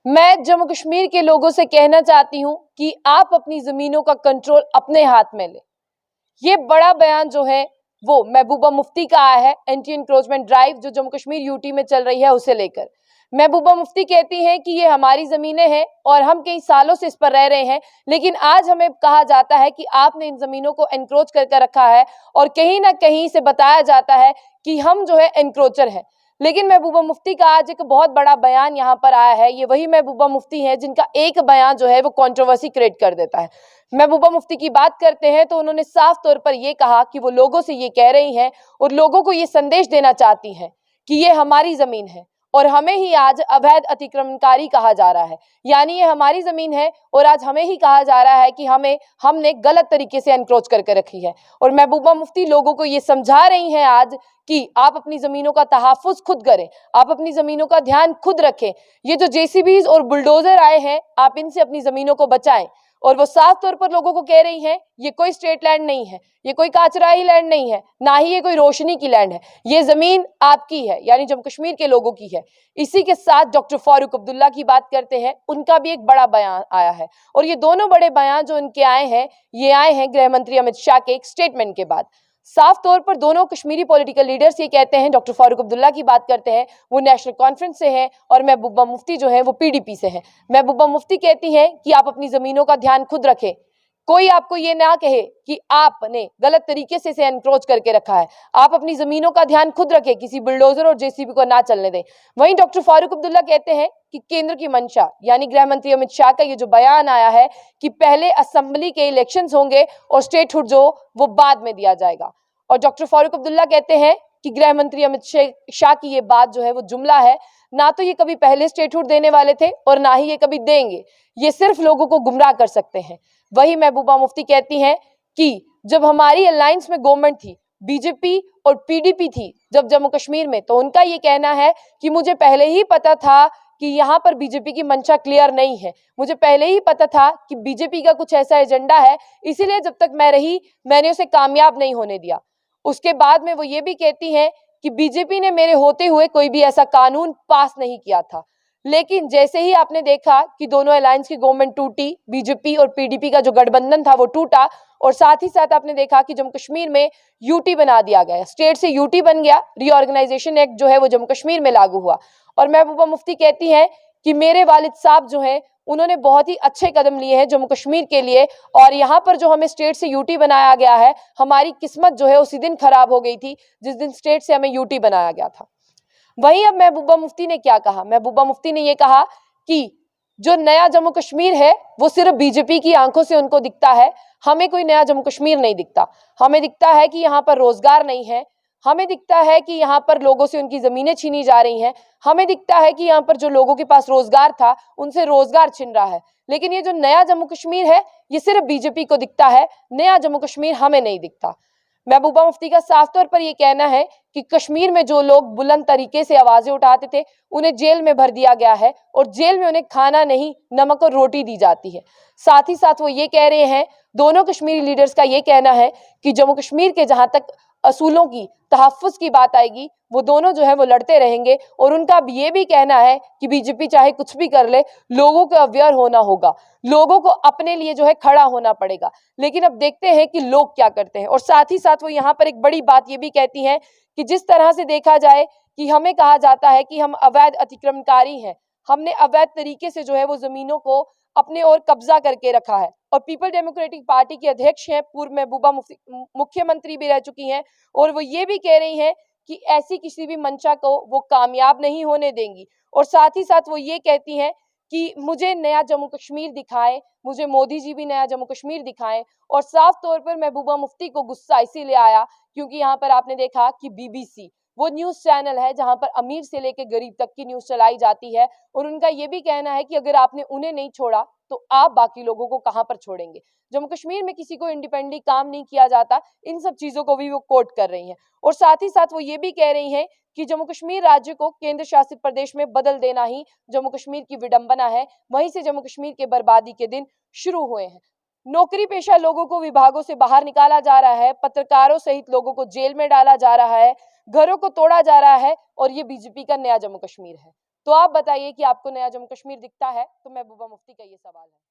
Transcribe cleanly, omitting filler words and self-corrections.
मैं जम्मू कश्मीर के लोगों से कहना चाहती हूं कि आप अपनी जमीनों का कंट्रोल अपने हाथ में लें। ये बड़ा बयान जो है वो महबूबा मुफ्ती का आया है एंटी एनक्रोचमेंट ड्राइव जो जम्मू कश्मीर यूटी में चल रही है उसे लेकर। महबूबा मुफ्ती कहती हैं कि ये हमारी जमीनें हैं और हम कई सालों से इस पर रह रहे हैं, लेकिन आज हमें कहा जाता है कि आपने इन जमीनों को एनक्रोच करके रखा है और कहीं ना कहीं से बताया जाता है कि हम जो है एनक्रोचर हैं। लेकिन महबूबा मुफ्ती का आज एक बहुत बड़ा बयान यहाँ पर आया है। ये वही महबूबा मुफ्ती हैं जिनका एक बयान जो है वो कंट्रोवर्सी क्रिएट कर देता है। महबूबा मुफ्ती की बात करते हैं तो उन्होंने साफ तौर पर यह कहा कि वो लोगों से ये कह रही हैं और लोगों को ये संदेश देना चाहती हैं कि ये हमारी जमीन है और हमें ही आज अवैध अतिक्रमणकारी कहा जा रहा है। यानी ये हमारी जमीन है और आज हमें ही कहा जा रहा है कि हमने गलत तरीके से एनक्रोच करके रखी है। और महबूबा मुफ्ती लोगों को ये समझा रही हैं आज कि आप अपनी जमीनों का तहफ्फुज खुद करें, आप अपनी जमीनों का ध्यान खुद रखें। ये जो जेसीबीज और बुलडोजर आए हैं आप इनसे अपनी जमीनों को बचाएं। और वो साफ तौर पर लोगों को कह रही हैं ये कोई स्टेट लैंड नहीं है, ये कोई काचराई लैंड नहीं है, ना ही ये कोई रोशनी की लैंड है, ये जमीन आपकी है, यानी जम्मू कश्मीर के लोगों की है। इसी के साथ डॉक्टर फारूक अब्दुल्ला की बात करते हैं, उनका भी एक बड़ा बयान आया है और ये दोनों बड़े बयान जो उनके आए हैं ये आए हैं गृह मंत्री अमित शाह के एक स्टेटमेंट के बाद। साफ तौर पर दोनों कश्मीरी पॉलिटिकल लीडर्स ये कहते हैं, डॉक्टर फारूक अब्दुल्ला की बात करते हैं वो नेशनल कॉन्फ्रेंस से हैं और महबूबा मुफ्ती जो है वो पीडीपी से हैं। महबूबा मुफ्ती कहती हैं कि आप अपनी जमीनों का ध्यान खुद रखें, कोई आपको ये ना कहे कि आपने गलत तरीके से इसे एनक्रोच करके रखा है। आप अपनी जमीनों का ध्यान खुद रखें, किसी बुलडोजर और जेसीबी को ना चलने दें। वहीं डॉक्टर फारूक अब्दुल्ला कहते हैं कि केंद्र की मंशा यानी गृह मंत्री अमित शाह का ये जो बयान आया है कि पहले असेंबली के इलेक्शंस होंगे और स्टेटहुड जो वो बाद में दिया जाएगा। और डॉक्टर फारूक अब्दुल्ला कहते हैं कि गृह मंत्री अमित शाह की ये बात जो है वो जुमला है, ना तो ये कभी पहले स्टेटहुड देने वाले थे और ना ही ये कभी देंगे, ये सिर्फ लोगों को गुमराह कर सकते हैं। वही महबूबा मुफ्ती कहती हैं कि जब हमारी अलायंस में गवर्नमेंट थी, बीजेपी और पीडीपी थी जब जम्मू कश्मीर में, तो उनका ये कहना है कि मुझे पहले ही पता था कि यहाँ पर बीजेपी की मंशा क्लियर नहीं है, मुझे पहले ही पता था कि बीजेपी का कुछ ऐसा एजेंडा है, इसीलिए जब तक मैं रही मैंने उसे कामयाब नहीं होने दिया। उसके बाद में वो ये भी कहती हैं कि बीजेपी ने मेरे होते हुए कोई भी ऐसा कानून पास नहीं किया था। लेकिन जैसे ही आपने देखा कि दोनों अलायंस की गवर्नमेंट टूटी, बीजेपी और पीडीपी का जो गठबंधन था वो टूटा, और साथ ही साथ आपने देखा कि जम्मू कश्मीर में यूटी बना दिया गया, स्टेट से यूटी बन गया, रीऑर्गेनाइजेशन एक्ट जो है वो जम्मू कश्मीर में लागू हुआ। और महबूबा मुफ्ती कहती हैं कि मेरे वालिद साहब जो हैं उन्होंने बहुत ही अच्छे कदम लिए हैं जम्मू कश्मीर के लिए, और यहाँ पर जो हमें स्टेट से यूटी बनाया गया है, हमारी किस्मत जो है उसी दिन खराब हो गई थी जिस दिन स्टेट से हमें यूटी बनाया गया था। वहीं अब महबूबा मुफ्ती ने क्या कहा, महबूबा मुफ्ती ने ये कहा कि जो नया जम्मू कश्मीर है वो सिर्फ बीजेपी की आंखों से उनको दिखता है, हमें कोई नया जम्मू कश्मीर नहीं दिखता। हमें दिखता है कि यहाँ पर रोजगार नहीं है, हमें दिखता है कि यहाँ पर लोगों से उनकी जमीनें छीनी जा रही हैं, हमें दिखता है कि यहाँ पर जो लोगों के पास रोजगार था उनसे रोजगार छिन रहा है। लेकिन ये जो नया जम्मू कश्मीर है ये सिर्फ बीजेपी को दिखता है, नया जम्मू कश्मीर हमें नहीं दिखता। महबूबा मुफ्ती का साफ तौर पर यह कहना है कि कश्मीर में जो लोग बुलंद तरीके से आवाजें उठाते थे उन्हें जेल में भर दिया गया है और जेल में उन्हें खाना नहीं नमक और रोटी दी जाती है। साथ ही साथ वो ये कह रहे हैं, दोनों कश्मीरी लीडर्स का ये कहना है कि जम्मू कश्मीर के जहां तक असूलों की तहफ्फुज की बात आएगी वो दोनों जो है वो लड़ते रहेंगे। और उनका ये भी कहना है कि बीजेपी चाहे कुछ भी कर ले, लोगों को अवेयर होना होगा, लोगों को अपने लिए जो है खड़ा होना पड़ेगा। लेकिन अब देखते हैं कि लोग क्या करते हैं। और साथ ही साथ वो यहाँ पर एक बड़ी बात ये भी कहती हैं कि जिस तरह से देखा जाए कि हमें कहा जाता है कि हम अवैध अतिक्रमणकारी हैं, हमने अवैध तरीके से जो है वो जमीनों को अपने ओर कब्जा करके रखा है। और पीपल डेमोक्रेटिक पार्टी के अध्यक्ष हैं, पूर्व महबूबा मुख्यमंत्री भी रह चुकी हैं, और वो ये भी कह रही हैं कि ऐसी किसी भी मंशा को वो कामयाब नहीं होने देंगी। और साथ ही साथ वो ये कहती हैं कि मुझे नया जम्मू कश्मीर दिखाएं, मुझे मोदी जी भी नया जम्मू कश्मीर दिखाएं। और साफ तौर पर महबूबा मुफ्ती को गुस्सा इसीलिए आया क्योंकि यहाँ पर आपने देखा कि बीबीसी वो न्यूज चैनल है जहां पर अमीर से लेकर गरीब तक की न्यूज चलाई जाती है, और उनका ये भी कहना है कि अगर आपने उन्हें नहीं छोड़ा तो आप बाकी लोगों को कहां पर छोड़ेंगे। जम्मू कश्मीर में किसी को इंडिपेंडेंटली काम नहीं किया जाता, इन सब चीजों को भी वो कोट कर रही हैं। और साथ ही साथ वो ये भी कह रही हैं कि जम्मू कश्मीर राज्य को केंद्र शासित प्रदेश में बदल देना ही जम्मू कश्मीर की विडंबना है। वहीं से जम्मू कश्मीर के बर्बादी के दिन शुरू हुए हैं। नौकरी पेशा लोगों को विभागों से बाहर निकाला जा रहा है, पत्रकारों सहित लोगों को जेल में डाला जा रहा है, घरों को तोड़ा जा रहा है, और ये बीजेपी का नया जम्मू कश्मीर है। तो आप बताइए कि आपको नया जम्मू कश्मीर दिखता है? तो महबूबा मुफ्ती का ये सवाल है।